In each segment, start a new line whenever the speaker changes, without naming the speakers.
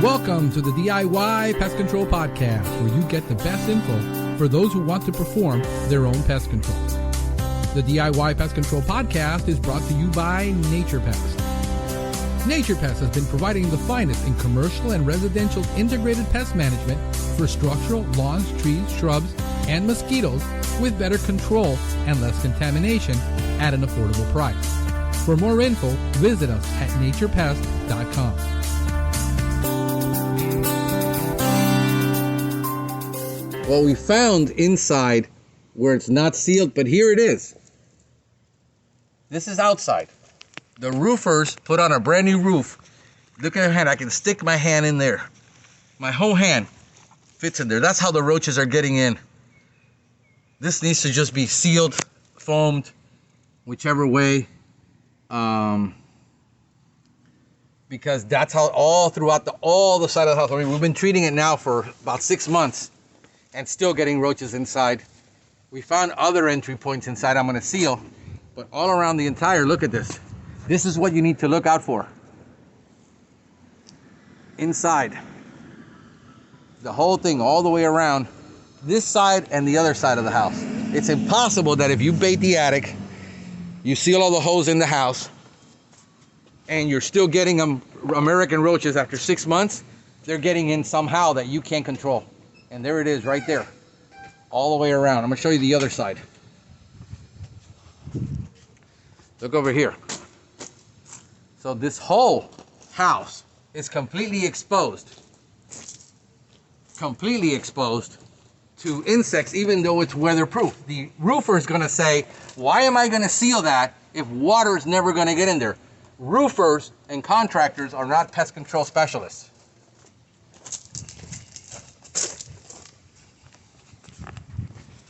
Welcome to the DIY Pest Control Podcast, where you get the best info for those who want to perform their own pest control. The DIY Pest Control Podcast is brought to you by Nature Pest. Nature Pest has been providing the finest in commercial and residential integrated pest management for structural, lawns, trees, shrubs, and mosquitoes with better control and less contamination at an affordable price. For more info, visit us at naturepest.com. Well, we found inside where it's not sealed, but here it is. This is outside. The roofers put on a brand new roof. Look at my hand. I can stick my hand in there. My whole hand fits in there. That's how the roaches are getting in. This needs to just be sealed, foamed, whichever way. Because that's how all throughout all the side of the house. I mean, we've been treating it now for about 6 months and still getting roaches inside. We found other entry points inside I'm going to seal, but all around the entire, look at this. This is what you need to look out for. Inside. The whole thing, all the way around, this side and the other side of the house. It's impossible that if you bait the attic, you seal all the holes in the house, and you're still getting American roaches after 6 months, they're getting in somehow that you can't control. And there it is right there, all the way around. I'm going to show you the other side. Look over here. So this whole house is completely exposed to insects, even though it's weatherproof. The roofer is going to say, why am I going to seal that if water is never going to get in there? Roofers and contractors are not pest control specialists.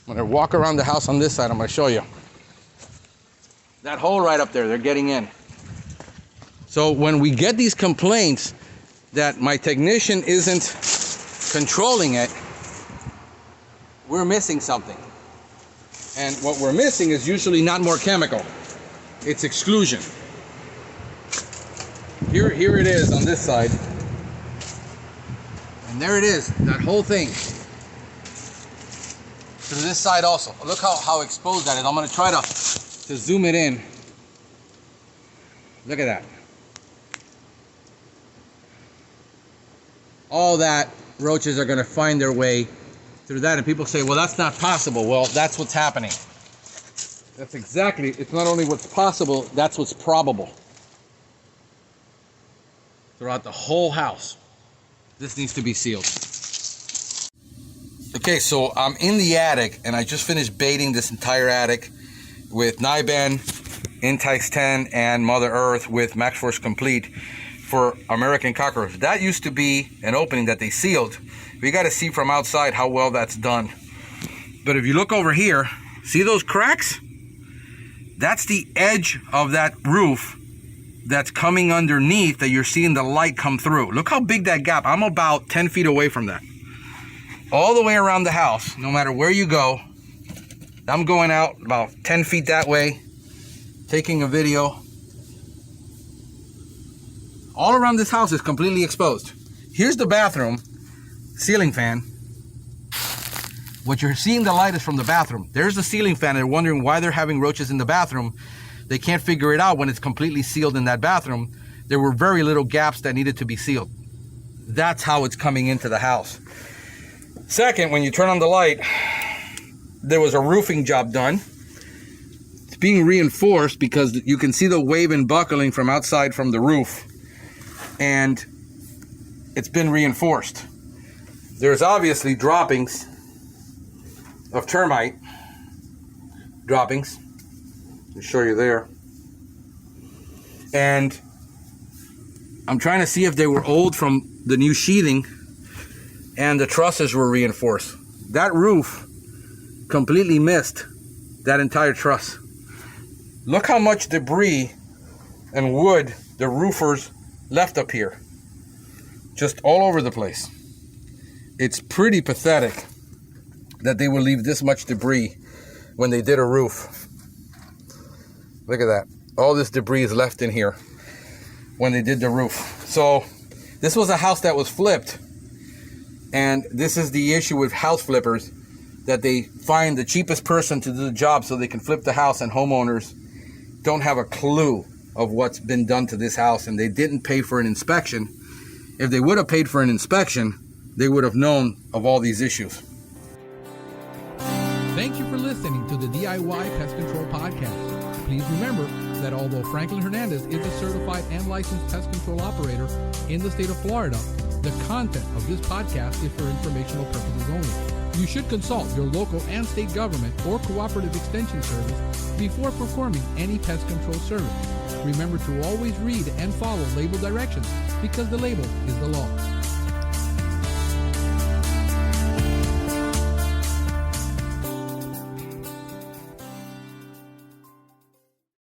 I'm going to walk around the house on this side. I'm going to show you. That hole right up there, they're getting in. So when we get these complaints that my technician isn't controlling it, we're missing something. And what we're missing is usually not more chemical. It's exclusion. Here it is on this side. And there it is, that whole thing. To this side also. Look how exposed that is. I'm going to try to zoom it in. Look at that. All that roaches are going to find their way through that. And people say, well, that's not possible. Well, that's what's happening. That's exactly, it's not only what's possible, that's what's probable. Throughout the whole house. This needs to be sealed. Okay, so I'm in the attic, and I just finished baiting this entire attic with Nyban, Intex 10, and Mother Earth with Max Force Complete for American cockroach. That used to be an opening that they sealed. We got to see from outside how well that's done. But if you look over here, see those cracks? That's the edge of that roof that's coming underneath that you're seeing the light come through. Look how big that gap. I'm about 10 feet away from that. All the way around the house, no matter where you go. I'm going out about 10 feet that way, taking a video. All around this house is completely exposed. Here's the bathroom, ceiling fan. What you're seeing the light is from the bathroom. There's the ceiling fan. They're wondering why they're having roaches in the bathroom. They can't figure it out when it's completely sealed in that bathroom. There were very little gaps that needed to be sealed. That's how it's coming into the house. Second, when you turn on the light, there was a roofing job done. It's being reinforced because you can see the wave and buckling from outside from the roof. And it's been reinforced. There's obviously droppings of termite. Droppings. I'll show you there. And I'm trying to see if they were old from the new sheathing and the trusses were reinforced. That roof completely missed that entire truss. Look how much debris and wood the roofers left up here. Just all over the place. It's pretty pathetic that they would leave this much debris when they did a roof. Look at that. All this debris is left in here when they did the roof. So This was a house that was flipped. And this is the issue with house flippers, that they find the cheapest person to do the job so they can flip the house, and homeowners don't have a clue of what's been done to this house, and they didn't pay for an inspection. If they would have paid for an inspection, they would have known of all these issues.
Thank you for listening to the DIY Pest Control Podcast. Please remember that although Franklin Hernandez is a certified and licensed pest control operator in the state of Florida, the content of this podcast is for informational purposes only. You should consult your local and state government or cooperative extension service before performing any pest control service. Remember to always read and follow label directions, because the label is the law.